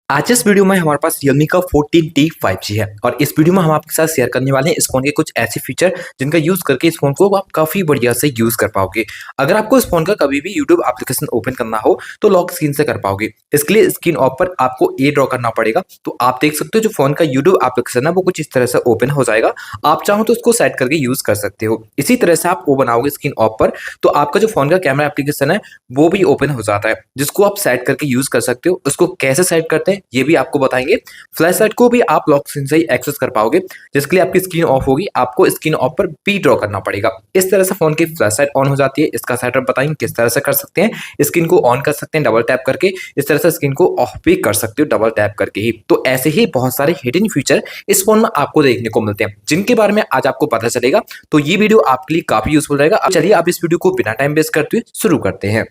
आज इस वीडियो में हमारे पास Realme का 14T 5G है और इस वीडियो में हम आपके साथ शेयर करने वाले हैं इस फोन के कुछ ऐसे फीचर जिनका यूज करके इस फोन को आप काफी बढ़िया से यूज कर पाओगे। अगर आपको इस फोन का कभी भी YouTube एप्लीकेशन ओपन करना हो तो लॉक स्क्रीन से कर पाओगे। इसके लिए स्क्रीन ऑफ पर आपको ए ड्रॉ करना पड़ेगा। तो आप देख सकते हो जो फोन का YouTube एप्लीकेशन है वो कुछ इस तरह से ओपन हो जाएगा। आप चाहो तो उसको सेट करके यूज कर सकते हो। इसी तरह से आप वो बनाओगे स्क्रीन ऑफ पर तो आपका जो फोन का कैमरा एप्लीकेशन है वो भी ओपन हो जाता है, जिसको आप सेट करके यूज कर सकते हो। उसको कैसे सेट करते हैं ये भी आपको बताएंगे। फ्लैश लाइट को भी आप लॉक स्क्रीन से ही एक्सेस कर पाओगे, जिसके लिए आपकी स्क्रीन ऑफ होगी, आपको स्क्रीन ऑफ पर पी ड्रॉ करना पड़ेगा। इस तरह से फोन की फ्लैश लाइट ऑन हो जाती है। इसका सेटअप बताएंगे किस तरह से कर सकते हैं। स्क्रीन को ऑन कर सकते हैं डबल टैप करके, इस तरह से स्क्रीन को ऑफ भी कर सकते हो डबल टैप करके ही। तो ऐसे ही बहुत सारे हिडन फीचर इस फोन में आपको देखने को मिलते हैं जिनके बारे में आज आपको पता चलेगा। तो ये वीडियो आपके लिए काफी यूजफुल रहेगा। अब चलिए आप इस वीडियो को बिना टाइम वेस्ट करते हुए शुरू करते हैं।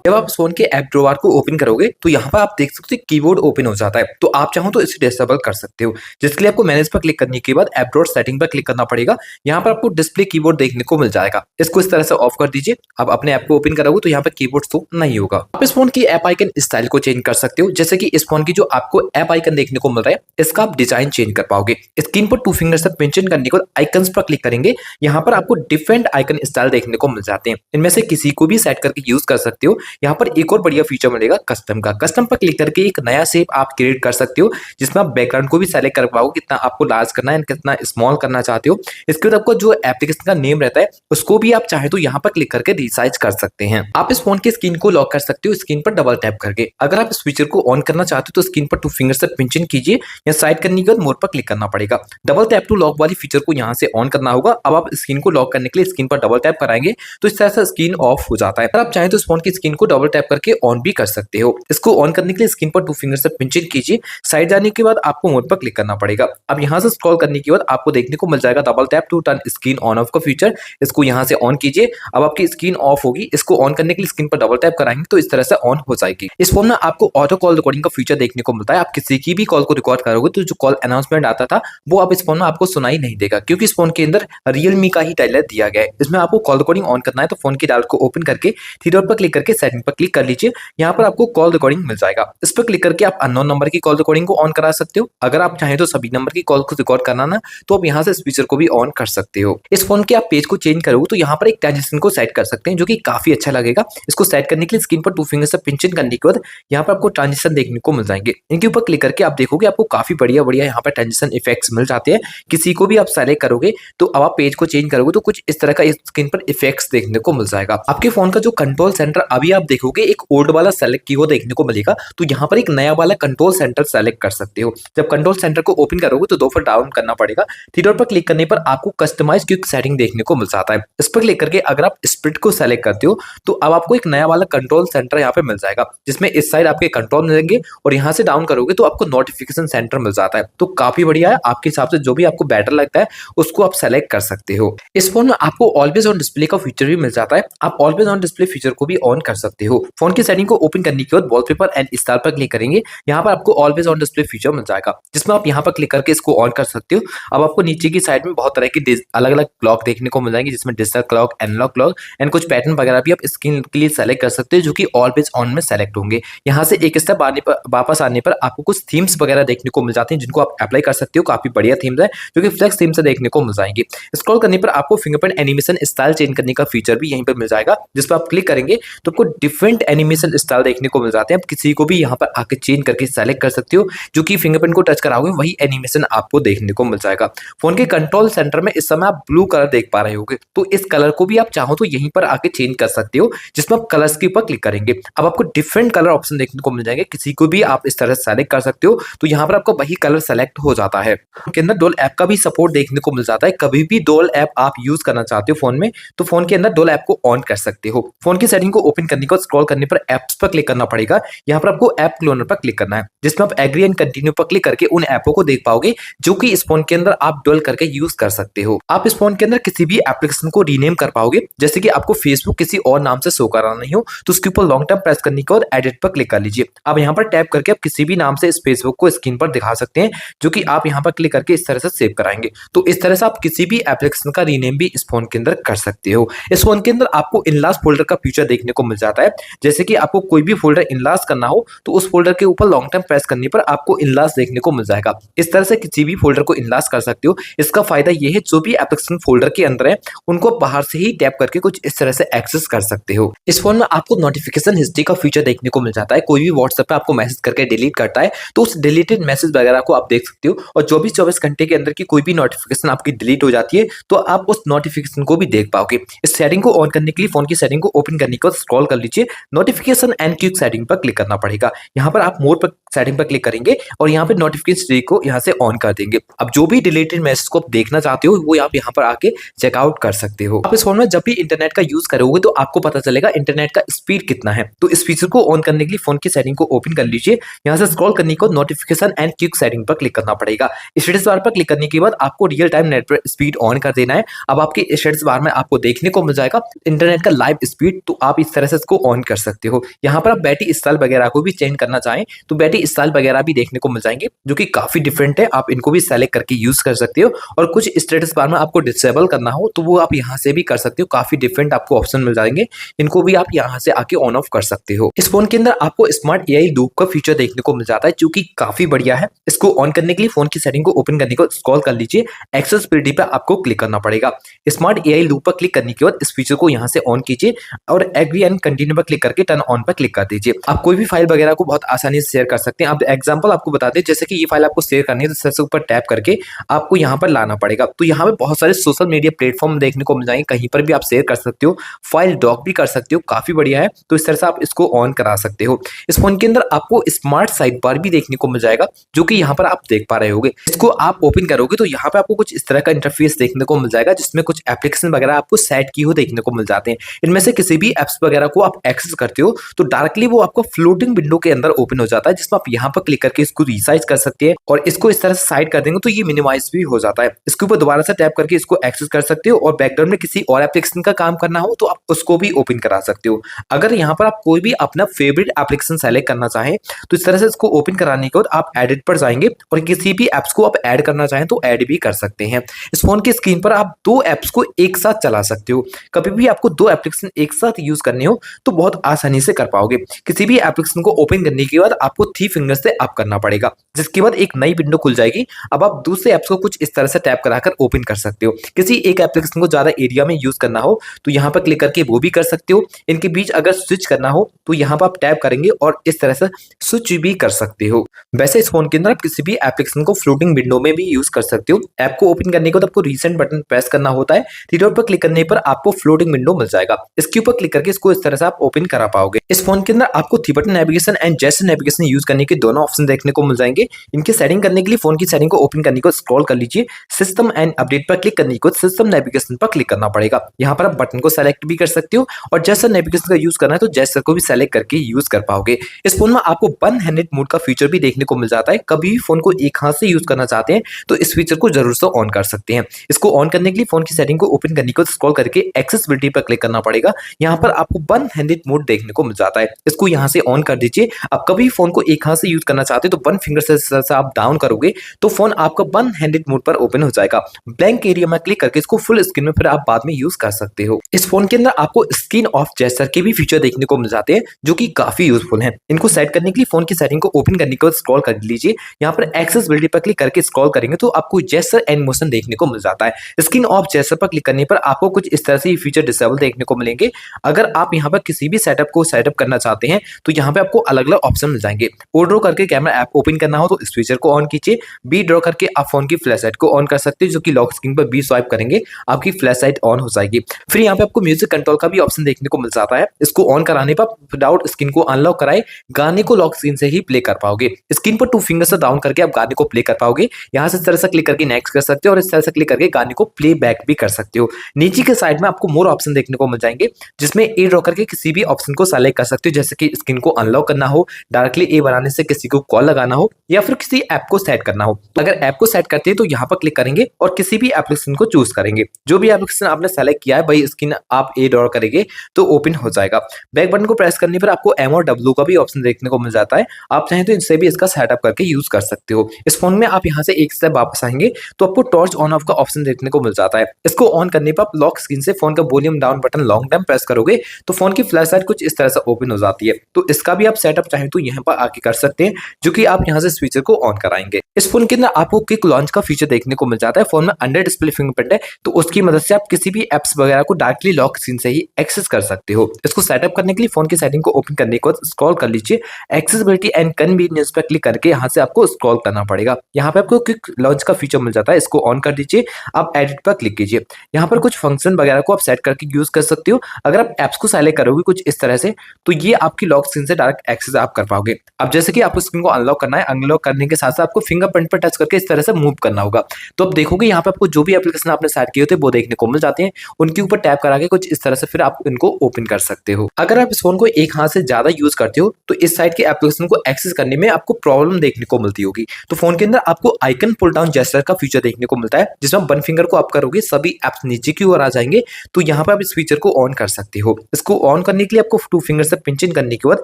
जब आप फोन के ऐप ड्रॉअर को ओपन करोगे तो यहाँ पर आप देख सकते हो कीबोर्ड ओपन हो जाता है। तो आप चाहो तो इसे डिसेबल कर सकते हो, जिसके लिए आपको मैनेज पर क्लिक करने के बाद ऐप ड्रॉअर सेटिंग पर क्लिक करना पड़ेगा। यहाँ पर आपको डिस्प्ले कीबोर्ड देखने को मिल जाएगा। इसको इस तरह से ऑफ कर दीजिए। अब अपने ऐप को ओपन करोगे तो यहाँ पर कीबोर्ड तो नहीं होगा। आप इस फोन की ऐप आइकन स्टाइल को चेंज कर सकते हो। जैसे कि इस फोन की जो आपको ऐप आइकन देखने को मिल रहा है इसका आप डिजाइन चेंज कर पाओगे। स्क्रीन पर 2 फिंगर से पिंचन करने के बाद आइकन्स पर क्लिक करेंगे। यहाँ पर आपको डिफरेंट आइकन स्टाइल देखने को मिल जाते हैं। इनमें से किसी को भी सेट करके यूज कर सकते हो। यहाँ पर एक और बढ़िया फीचर मिलेगा कस्टम का। कस्टम पर क्लिक करके एक नया शेप आप क्रिएट कर सकते हो, जिसमें आप बैकग्राउंड को भी सेलेक्ट कर पाओगे, कितना आपको लार्ज करना है, कितना स्मॉल करना चाहते हो। इसके बाद आपको जो एप्लीकेशन का नेम रहता है उसको भी आप चाहे तो यहाँ पर क्लिक करके रिसाइज कर सकते हैं। आप इस फोन की स्क्रीन को लॉक कर सकते हो स्क्रीन पर डबल टैप करके। अगर आप इस फीचर को ऑन करना चाहते हो तो स्क्रीन पर 2 फिंगर से पिंचन कीजिए या साइड करने के बाद मोड पर क्लिक करना पड़ेगा। डबल टैप टू लॉक वाली फीचर को यहाँ से ऑन करना होगा। अब आप स्क्रीन को लॉक करने के लिए स्क्रीन पर डबल टैप कराएंगे तो इस तरह से स्क्रीन ऑफ हो जाता है। अगर आप चाहें तो इस फोन की स्क्रीन को डबल टैप करके ऑन भी कर सकते हो। इसको ऑन करने के लिए स्क्रीन पर 2 फिंगर से पिंचन कीजिए। साइड जाने के बाद आपको मोड पर क्लिक करना पड़ेगा। अब यहाँ से स्क्रॉल करने के बाद आपको देखने को मिल जाएगा double tap to turn screen on off का फीचर। इसको यहाँ से ऑन कीजिए। अब आपकी स्क्रीन ऑफ होगी। इसको ऑन करने के लिए स्क्रीन पर डबल टैप कराएंगे तो इस तरह से ऑन हो जाएगी। इस फोन में आपको ऑटो कॉल रिकॉर्डिंग का फीचर देखने को मिलता है। आप किसी की भी कॉल को रिकॉर्ड करोगे तो जो कॉल अनाउंसमेंट आता था वो अब इस फोन में आपको सुनाई नहीं देगा, क्योंकि इस फोन के अंदर Realme का ही डायलर दिया गया है। इसमें आपको कॉल रिकॉर्डिंग ऑन करना है तो फोन की डायल को ओपन करके थ्री डॉट पर क्लिक करके सेटिंग पर क्लिक कर लीजिए। यहाँ पर आपको कॉल रिकॉर्डिंग मिल जाएगा। इस पर क्लिक करके आप अननोन नंबर की कॉल रिकॉर्डिंग को ऑन करा सकते हो। अगर आप चाहें तो सभी नंबर की कॉल को रिकॉर्ड कराना तो आप यहाँ से इस फीचर को भी ऑन कर सकते हो। इस फोन के आप पेज को चेंज करोगे तो यहाँ पर एक ट्रांजिशन को सेट कर सकते हैं जो कि काफी अच्छा लगेगा। इसको सेट करने के लिए स्क्रीन पर 2 फिंगर से पिंचन करने के बाद यहाँ पर आपको ट्रांजिशन देखने को मिल जाएंगे। इनके ऊपर क्लिक करके आप देखोगे आपको काफी बढ़िया बढ़िया यहाँ पर ट्रांजिशन इफेक्ट्स मिल जाते हैं। किसी को भी आप सेलेक्ट करोगे तो अब आप पेज को चेंज करोगे तो कुछ इस तरह का स्क्रीन पर इफेक्ट्स देखने को मिल जाएगा। आपके फोन का जो कंट्रोल सेंटर अभी आप देखोगे एक ओल्ड वाला सेलेक्ट की वो देखने को मिलेगा, तो यहाँ पर एक नया वाला कंट्रोल सेंटर सेलेक्ट कर सकते हो। जब कंट्रोल सेंटर को ओपन करोगे तो 2 पर डाउन करना पड़ेगा। थ्री डॉट पर क्लिक करने पर आपको कस्टमाइज क्विक सेटिंग देखने को मिल जाता है। इस पर क्लिक करके अगर आप स्प्लिट को सेलेक्ट करते हो तो अब आपको एक नया वाला कंट्रोल सेंटर यहाँ पे मिल जाएगा, जिसमें इस साइड आपके कंट्रोल मिलेंगे और यहाँ से डाउन करोगे तो आपको नोटिफिकेशन सेंटर मिल जाता है। तो काफी बढ़िया है। आपके हिसाब से जो भी आपको बेटर लगता है उसको आप सेलेक्ट कर सकते हो। इस फोन में आपको ऑलवेज ऑन डिस्प्ले का फीचर भी मिल जाता है। आप ऑलवेज ऑन डिस्प्ले फीचर को भी ऑन कर सकते हो। फोन की सेटिंग को ओपन करने के बाद वॉलपेपर एंड स्टार पर क्लिक करेंगे। यहाँ पर आपको ऑलवेज ऑन डिस्प्ले फीचर मिल जाएगा, जिसमें आप यहाँ पर क्लिक करके इसको ऑन कर सकते हो। अब आपको नीचे की साइड में बहुत तरह की अलग अलग क्लॉक देखने को मिल जाएंगे, जिसमें digital clock, analogue clock and कुछ पैटर्न वगैरह भी आप स्क्रीन के लिए सेलेक्ट कर सकते हो, जो कि ऑलवेज ऑन में सेलेक्ट होंगे। यहाँ से एक स्टेप आने पर वापस आने पर आपको कुछ थीम्स वगैरह देखने को मिल जाते हैं, जिनको आप अप्लाई कर सकते हो। काफी बढ़िया थीम्स है जो कि फ्लेक्स थीम से देखने को मिल जाएंगे। स्क्रॉल करने पर आपको फिंगरप्रिंट एनिमेशन स्टाइल चेंज करने का फीचर भी यहीं पर मिल जाएगा, जिस पर आप क्लिक करेंगे तो आपको डिफरेंट एनिमेशन स्टाइल देखने को मिल जाते हैं। आप किसी को भी यहाँ पर आके चेंज करके सेलेक्ट कर सकते हो। जो कि फिंगरप्रिंट को टच कराओगे वही एनिमेशन आपको देखने को मिल जाएगा। फोन के कंट्रोल सेंटर में इस समय आप ब्लू कलर देख पा रहे होगे, तो इस कलर को भी आप चाहो तो यहीं पर आके चेंज कर सकते हो, जिसमें आप कलर्स के ऊपर क्लिक करेंगे। अब आपको डिफरेंट कलर ऑप्शन देखने को मिल जाएंगे। किसी को भी आप इस तरह से सेलेक्ट कर सकते हो, तो यहाँ पर आपको वही कलर सेलेक्ट हो जाता है। के अंदर डुअल ऐप का भी सपोर्ट देखने को मिल जाता है। कभी भी डुअल ऐप आप यूज करना चाहते हो फोन में, तो फोन के अंदर डुअल ऐप को ऑन कर सकते हो। फोन की सेटिंग को ओपन करने करने के बाद स्क्रॉल करने पर एप्स पर क्लिक करना पड़ेगा। यहाँ पर आपको ऐप क्लोनर पर क्लिक करना है, जिसमें आप एग्री एंड कंटिन्यू पर क्लिक करके उन ऐपों को देख पाओगे जो कि इस फोन के अंदर आप डुअल करके यूज कर सकते हो। आप इस फोन के अंदर किसी भी एप्लीकेशन को रीनेम कर पाओगे, जैसे कि आपको फेसबुक किसी और नाम से शो कराना नहीं हो तो उसके ऊपर लॉन्ग टर्म प्रेस करने के बाद एडिट पर क्लिक कर लीजिए। अब यहाँ पर टैप करके आप किसी भी नाम से इस फेसबुक को स्क्रीन पर दिखा सकते हैं, जो कि आप यहाँ पर क्लिक करके इस तरह से सेव कराएंगे। तो इस तरह से आप किसी भी एप्लीकेशन का रीनेम भी इस फोन के अंदर कर सकते हो। इस फोन के अंदर आपको इनलास्ट फोल्डर का फीचर देखने को मिल जाता है, जैसे कि आपको कोई भी फोल्डर इनलास्ट करना हो तो उस फोल्डर के ऊपर लॉन्ग टर्म प्रेस करने पर आपको इनलास्ट देखने को मिल जाएगा। इस तरह से किसी भी फोल्डर को इनलास्ट कर सकते हो। इसका फायदा यह है जो भी एप्लीकेशन फोल्डर के अंदर है उनको बाहर से ही टैप करके कुछ इस तरह से एक्सेस कर सकते हो। इस फोन में आपको नोटिफिकेशन हिस्ट्री का फीचर देखने को मिल जाता है। कोई भी व्हाट्सएप पे आपको मैसेज करके डिलीट करता है तो उस डिलीटेड मैसेज वगैरह को आप देख सकते हो, और 24 घंटे के अंदर की कोई भी नोटिफिकेशन आपकी डिलीट हो जाती है तो आप उस नोटिफिकेशन को भी देख पाओगे। इस सेटिंग को ऑन करने के लिए फोन की सेटिंग को ओपन करने के बाद स्क्रॉल कर लीजिए, नोटिफिकेशन एंड क्विक सेटिंग पर क्लिक करना पड़ेगा। यहाँ पर आप मोड पर सेटिंग पर क्लिक करेंगे और यहाँ पे नोटिफिकेशन हिस्ट्री को यहाँ से ऑन कर देंगे। अब जो भी डिलीटेड मैसेज को आप देखना चाहते हो वो आप यहाँ पर आके चेकआउट कर सकते हो। आप इस फोन में जब भी इंटरनेट का यूज करोगे तो आपको पता चलेगा इंटरनेट का स्पीड कितना है। तो इस फीचर को ऑन करने के लिए फोन की सेटिंग को ओपन कर लीजिए। यहाँ से स्क्रॉल करने को नोटिफिकेशन एंड क्विक सेटिंग पर क्लिक करना पड़ेगा। स्टेटस बार पर क्लिक करने के बाद आपको real time network speed on कर देना है। अब आपके स्टेटस बार में आपको देखने को मिल जाएगा इंटरनेट का लाइव स्पीड, तो आप इस तरह से इसको ऑन कर सकते हो। यहाँ पर आप बैटरी स्टाइल वगैरह को भी चेंज करना चाहें तो बैटरी स्टाइल वगैरह भी देखने को मिल जाएंगे, जो कि काफी डिफरेंट है। आप इनको भी सेलेक्ट करके यूज कर सकते हो, और कुछ स्टेटस बार में आपको डिसेबल करना हो तो वो आप यहाँ से भी कर सकते हो। काफी डिफरेंट आपको ऑप्शन मिल जाएंगे, इनको भी आप यहाँ से आके ऑन ऑफ कर सकते हो। इस फोन के अंदर आपको स्मार्ट एआई लूप का फीचर देखने को मिल जाता है, जो कि काफी बढ़िया है। इसको ऑन करने के लिए फोन की सेटिंग को ओपन करने को स्क्रॉल कर लीजिए, एक्सेसिबिलिटी पे आपको क्लिक करना पड़ेगा। स्मार्ट एआई लूप पर क्लिक करने के बाद इस फीचर को यहाँ से ऑन कीजिए और एग्री एंड कंटिन्यू पर क्लिक करके टर्न ऑन पर क्लिक कर दीजिए। आप कोई भी फाइल वगैरह को बहुत आसानी से शेयर कर सकते हैं। अब एग्जांपल आपको बता दें, जैसे कि ये फाइल आपको शेयर करनी है तो सबसे ऊपर टैप करके आपको यहाँ पर लाना पड़ेगा। तो यहाँ पे बहुत सारे सोशल मीडिया प्लेटफॉर्म देखने को मिल जाएंगे, कहीं पर भी आप शेयर कर सकते हो, फाइल डॉक भी कर सकते हो, काफी बढ़िया है। तो इस तरह से आप इसको ऑन करा सकते हो। इस फोन के अंदर आपको स्मार्ट साइड बार भी देखने को मिल जाएगा, जो कि यहाँ पर आप देख पा रहे होंगे। इसको आप ओपन करोगे तो यहाँ पे आपको कुछ इस तरह का इंटरफेस देखने को मिल जाएगा, जिसमें कुछ एप्लीकेशन वगैरह आपको सेट की हो देखने को मिल जाते हैं। इनमें से किसी भी एप्स वगैरह को आप एक्सेस करते हो तो डायरेक्टली वो आपको फ्लोटिंग विंडो के अंदर ओपन हो जाता है, जिसमें आप यहाँ पर क्लिक करके इसको रिसाइज कर सकते हैं, और इसको इस तरह से साइड कर देंगे तो ये मिनिमाइज भी हो जाता है। इसके ऊपर दोबारा से टैप करके इसको एक्सेस कर सकते हो, और बैकग्राउंड में किसी और एप्लीकेशन का काम करना हो तो आप उसको भी ओपन करा सकते हो। अगर यहाँ पर आप कोई भी अपना फेवरेट एप्लीकेशन सेलेक्ट करना चाहें तो इस तरह से इसको ओपन कराने के बाद आप एडिट पर जाएंगे, और किसी भी एप्स को आप ऐड करना चाहें तो ऐड भी कर सकते हैं। इस फोन की स्क्रीन पर आप दो एप्स को एक साथ चला सकते हो। कभी भी आपको दो एप्लीकेशन एक साथ यूज करने हो तो बहुत आसानी से कर पाओगे। किसी भी एप्लीकेशन को ओपन करने के बाद आपको 3 फिंगर से अप करना पड़ेगा, जिसके बाद एक नई विंडो खुल जाएगी। अब आप दूसरे एप्स को कुछ इस तरह से टैप कराकर ओपन कर सकते हो। किसी एक एप्लीकेशन को ज्यादा एरिया में यूज करना हो तो यहाँ पर क्लिक करके वो भी कर सकते हो। इनके बीच अगर स्विच करना हो तो यहाँ पर आप टैप करेंगे और इस तरह से स्विच भी कर सकते हो। वैसे इस फोन के अंदर आप किसी भी एप्लीकेशन को फ्लोटिंग विंडो में भी यूज कर सकते हो। ऐप को ओपन करने के बाद आपको रीसेंट बटन प्रेस करना होता है। थ्री डॉट पर क्लिक करने पर आपको फ्लोटिंग विंडो मिल जाएगा। इसके ऊपर क्लिक करके इसको इस तरह से आप ओपन करा पाओगे। इस फोन के अंदर आपको three button navigation and gesture navigation use करने के दोनों ऑप्शन देखने को मिल जाएंगे। इनकी सेटिंग करने के लिए फोन की सेटिंग को ओपन करने को स्क्रॉल कर लीजिए, सिस्टम एंड अपडेट पर क्लिक करने को सिस्टम नेविगेशन पर क्लिक करना पड़ेगा। यहाँ पर आप बटन को सेलेक्ट भी कर सकते हो, और जेस्चर नेविगेशन का यूज करना है तो जेस्चर को भी सेलेक्ट करके यूज कर पाओगे। इस फोन में आपको वन हैंडेड मोड का फीचर भी देखने को मिल जाता है। कभी भी फोन को एक हाथ से यूज करना चाहते हैं तो इस फीचर को जरूर से ऑन कर सकते हैं। इसको ऑन करने के लिए फोन की सेटिंग को ओपन करने को स्क्रॉल करके एक्सेसिबिलिटी पर क्लिक करना पड़ेगा। यहाँ पर आपको वन हैंडेड मोड देखने को मिल जाता है। इसको यहाँ से ऑन कर दीजिए। अब कभी फोन को एक हाथ से यूज करना चाहते हैं तो वन फिंगर से आप डाउन करोगे तो फोन आपका वन हैंडेड मोड पर ओपन हो जाएगा। ब्लैंक एरिया में क्लिक करके इसको फुल स्क्रीन में फिर आप बाद में यूज कर सकते हो। इस फोन के अंदर आपको स्क्रीन ऑफ जेस्चर के भी फीचर देखने को मिल जाते हैं, जो कि काफी यूजफुल हैं। इनको सेट करने के लिए फोन की सेटिंग को ओपन करने के बाद स्क्रॉल कर लीजिए। यहाँ पर एक्सेसिबिलिटी पर क्लिक करके स्क्रॉल करेंगे तो आपको जेस्चर एंड मोशन देखने को मिल जाता है। स्क्रीन ऑफ जेस्चर पर क्लिक करने पर आपको कुछ इस तरह से ये फीचर डिसेबल देखने को मिलेंगे। अगर आप यहाँ पर किसी भी सेटअप को सेटअप करना चाहते हैं तो यहाँ पे आपको अलग अलग ऑप्शन मिल जाएंगे। ओ ड्रॉ करके कैमरा ऐप ओपन करना हो तो इस फीचर को ऑन कीजिए। बी ड्रॉ करके आप फोन की फ्लैश लाइट को ऑन कर सकते हैं, जो कि लॉक स्क्रीन पर बी स्वाइप करेंगे आपकी फ्लैश लाइट ऑन हो जाएगी। फिर यहाँ पे आपको म्यूजिक कंट्रोल का भी ऑप्शन देखने को मिल जाता है। इसको ऑन कराने पर विदाउट स्क्रीन को अनलॉक कराए गाने को लॉक स्क्रीन से ही प्ले कर पाओगे। स्क्रीन पर 2 फिंगर से डाउन करके आप गाने को प्ले कर पाओगे। यहाँ से इस तरह से क्लिक करके नेक्स्ट कर सकते हो, और इस तरह से क्लिक करके गाने को प्ले बैक भी कर सकते हो। नीचे के साइड में आपको मोर ऑप्शन देखने को मिल जाएंगे, जिसमें ए ड्रॉ करके किसी भी ऑप्शन को सेलेक्ट कर सकते हो, जैसे कि स्क्रीन को अनलॉक करना हो, डायरेक्टली ए बनाने से किसी को कॉल लगाना हो, या फिर किसी ऐप को सेट करना हो। अगर ऐप को सेट करते हैं तो यहाँ पर क्लिक करेंगे और किसी भी एप्लीकेशन को चूज करेंगे। जो भी एप्लीकेशन आपने सेलेक्ट किया है भाई स्क्रीन आप ए ड्रॉ करेंगे तो ओपन हो जाएगा। बैक बटन को प्रेस करने पर आपको एम और डब्ल्यू का भी ऑप्शन देखने को मिल जाता है। आप चाहें तो इनसे भी इसका सेटअप करके यूज कर सकते हो। इस फोन में आप यहाँ से एक स्टेप वापस आएंगे तो आपको टॉर्च ऑन ऑफ का ऑप्शन देखने को मिल जाता है। इसको ऑन करने पर आप लॉक स्क्रीन से फोन का volume down button long time press करोगे तो फोन की फ्लैश लाइट कुछ इस तरह से ओपन हो जाती है। तो इसका भी आप सेटअप चाहें तो यहाँ पर आके कर सकते हैं, जो कि आप यहाँ से स्विचर को ऑन कराएंगे। इस फोन के अंदर आपको क्विक लॉन्च का फीचर देखने को मिल जाता है। फोन में अंडर डिस्प्ले फिंगरप्रिंट है, तो उसकी मदद से आप किसी भी एप्स वगैरह को डायरेक्टली लॉक स्क्रीन से ही एक्सेस कर सकते हो। इसको सेटअप करने के लिए फोन की सेटिंग को ओपन करने के बाद स्क्रॉल कर लीजिए, एक्सेसिबिलिटी एंड कन्वीनियंस पर क्लिक करके यहाँ से आपको स्क्रॉल करना पड़ेगा। यहाँ पे आपको क्विक लॉन्च का फीचर मिल जाता है, इसको ऑन कर दीजिए। आप एडिट पर क्लिक कीजिए, यहाँ पर कुछ फंक्शन वगैरह को आप सेट करके यूज कर सकते हो। अगर आप एप्स को सेलेक्ट करोगे कुछ इस तरह से तो ये आपकी लॉक स्क्रीन से डायरेक्ट एक्सेस आप कर पाओगे। अब जैसे कि आपको स्क्रीन को अनलॉक करना है, अनलॉक करने के साथ साथ आपको फिंगरप्रिंट पर टच करके इस तरह से मूव करना होगा। तो आप देखोगे यहाँ पे आपको जो भी एप्लीकेशन आपने सेट किए होते हैं वो देखने को मिल जाते हैं। उनके ऊपर टैप करा के कुछ इस तरह से फिर आप इनको ओपन कर सकते हो। अगर आप इस फोन को एक हाथ से ज्यादा यूज करते हो तो इस साइड के एप्लीकेशन को एक्सेस करने में आपको प्रॉब्लम देखने को मिलती होगी। तो फोन के अंदर आपको आइकन पुल डाउन जेस्चर का फीचर देखने को मिलता है, जिसमें वन फिंगर को आप करोगे सभी एप्स नीचे की ओर आ जाएंगे। तो यहाँ पर आप इस फीचर को ऑन कर सकते हो। इसको ऑन करने के लिए आपको टू फिंगर से पिंच इन करने के बाद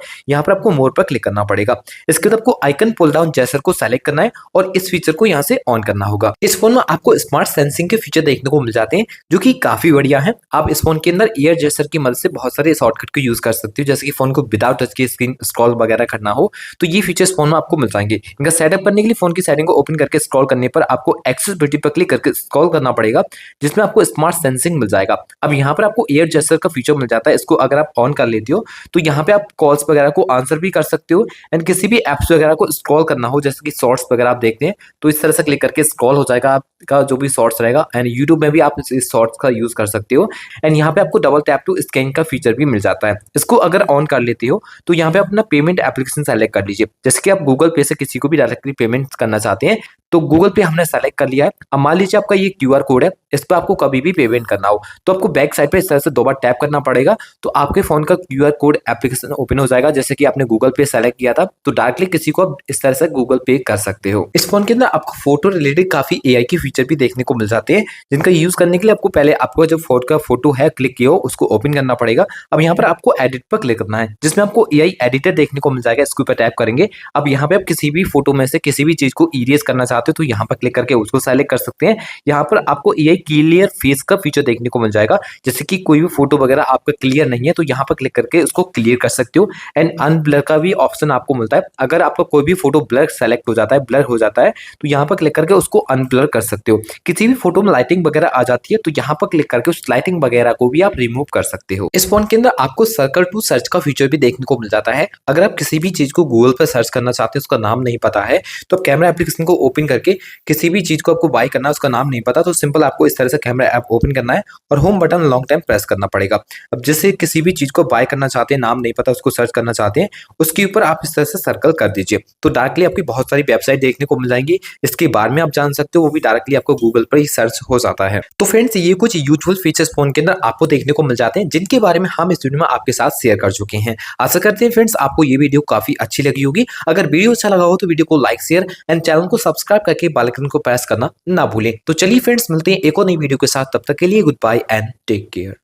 यहाँ पर आपको मोर पर क्लिक करना पड़ेगा। इसके बाद आपको आइकन पुल डाउन जेस्चर को सेलेक्ट करना है और इस फीचर को यहाँ से ऑन करना होगा। इस फोन में आपको स्मार्ट सेंसिंग के फीचर देखने को मिल जाते हैं, जो कि काफी बढ़िया है। आप इस फोन के अंदर ईयर जेस्चर की मदद से बहुत सारे शॉर्टकट को यूज कर सकते हो, जैसे कि फोन को विदाउट टच की स्क्रीन स्क्रॉल वगैरह करना हो तो ये फीचर्स फोन में आपको मिल जाएंगे। इनका सेटअप करने के लिए फोन की सेटिंग को ओपन करके स्क्रॉल करने पर आपको एक्सेसिबिलिटी पर क्लिक करके स्क्रॉल करना पड़ेगा, जिसमें आपको स्मार्ट सेंसिंग मिल जाएगा। अब यहाँ पर आपको ईयर जेस्चर का फीचर मिल जाता है। इसको अगर आप ऑन कर लेते हो तो यहाँ पे आप कॉल्स वगैरह को आंसर भी कर सकते हो एंड किसी भी एप्स वगैरह को स्क्रॉल करना हो, जैसे कि शॉर्ट्स वगैरह आप देखते हैं तो इस तरह से क्लिक करके स्क्रॉल हो जाएगा आपका जो भी शॉर्ट्स रहेगा। एंड यूट्यूब में भी आप इस शॉर्ट्स का यूज कर सकते हो। एंड यहाँ पे आपको डबल टैप टू स्कैन का फीचर भी मिल जाता है। इसको अगर ऑन कर लेते हो तो यहाँ पे अपना पेमेंट एप्लीकेशन सेलेक्ट कर लीजिए, जैसे कि आप गूगल पे से किसी को भी डायरेक्टली पेमेंट करना चाहते हैं तो गूगल पे हमने सेलेक्ट कर लिया है। अब मान लीजिए आपका ये क्यूआर कोड है, इस पर आपको कभी भी पेमेंट करना हो तो आपको बैक साइड पे इस तरह से दो बार टैप करना पड़ेगा, तो आपके फोन का क्यूआर कोड एप्लीकेशन ओपन हो जाएगा। जैसे कि आपने गूगल पे सेलेक्ट किया था तो डायरेक्टली किसी को आप इस तरह से गूगल पे कर सकते हो। इस फोन के अंदर आपको फोटो रिलेटेड काफी एआई की फीचर भी देखने को मिल जाते हैं, जिनका यूज करने के लिए आपको पहले आपको जो फोन का फोटो है क्लिक किया हो उसको ओपन करना पड़ेगा। अब यहाँ पर आपको एडिट पर क्लिक करना है, जिसमें आपको एआई एडिटर देखने को मिल जाएगा। इसके ऊपर टैप करेंगे। अब यहाँ पे आप किसी भी फोटो में से किसी भी चीज को इरेज करना चाहते हो तो यहाँ पर क्लिक करके उसको सेलेक्ट कर सकते हैं। यहाँ पर आपको एआई क्लियर फेस का फीचर देखने को मिल जाएगा, जैसे कि कोई भी फोटो वगैरह आपका क्लियर नहीं है तो यहाँ पर क्लिक करके उसको क्लियर कर सकते हो। एंड अनब्लर का भी ऑप्शन आपको मिलता है। अगर आपका कोई भी फोटो ब्लर सेलेक्ट हो जाता है, ब्लर हो जाता है तो यहाँ पर क्लिक करके उसको अनब्लर कर सकते हो। किसी भी फोटो में लाइटिंग वगैरह आ जाती है तो यहाँ पर क्लिक करके उस लाइटिंग वगैरह को भी आप रिमूव कर सकते हो। इस फोन के अंदर आपको सर्कल टू सर्च का फीचर भी देखने को मिल जाता है। अगर आप किसी भी चीज को गूगल पर सर्च करना चाहते हैं, उसका नाम नहीं पता है, तो आप कैमरा एप्लीकेशन को ओपन करके किसी भी चीज को आपको बाय करना है, उसका नाम नहीं पता तो सिंपल आपको इस तरह से कैमरा ऐप ओपन करना है और home button long time press करना पड़ेगा। अब जैसे किसी भी चीज को बाय करना चाहते हैं, नाम नहीं पता, उसको सर्च करना चाहते हैं, उसके ऊपर आप इस तरह से सर्कल कर दीजिए तो डायरेक्टली आपकी बहुत सारी वेबसाइट देखने को मिल जाएंगी। इसके बारे में आप जान सकते हो, वो भी डायरेक्टली आपको गूगल पर ही सर्च हो जाता है। तो फ्रेंड्स ये कुछ यूजफुल फीचर्स फोन के अंदर आपको देखने को मिल जाते हैं, जिनके बारे में हम इस वीडियो में आपके साथ शेयर कर चुके हैं। आशा करते हैं फ्रेंड्स आपको ये वीडियो काफी अच्छी लगी होगी। अगर वीडियो अच्छा लगा हो तो वीडियो को लाइक शेयर एंड चैनल को सब्सक्राइब करके बेल आइकन को प्रेस करना ना भूलें। तो चलिए फ्रेंड्स मिलते हैं एक और नई वीडियो के साथ, तब तक के लिए goodbye and take care.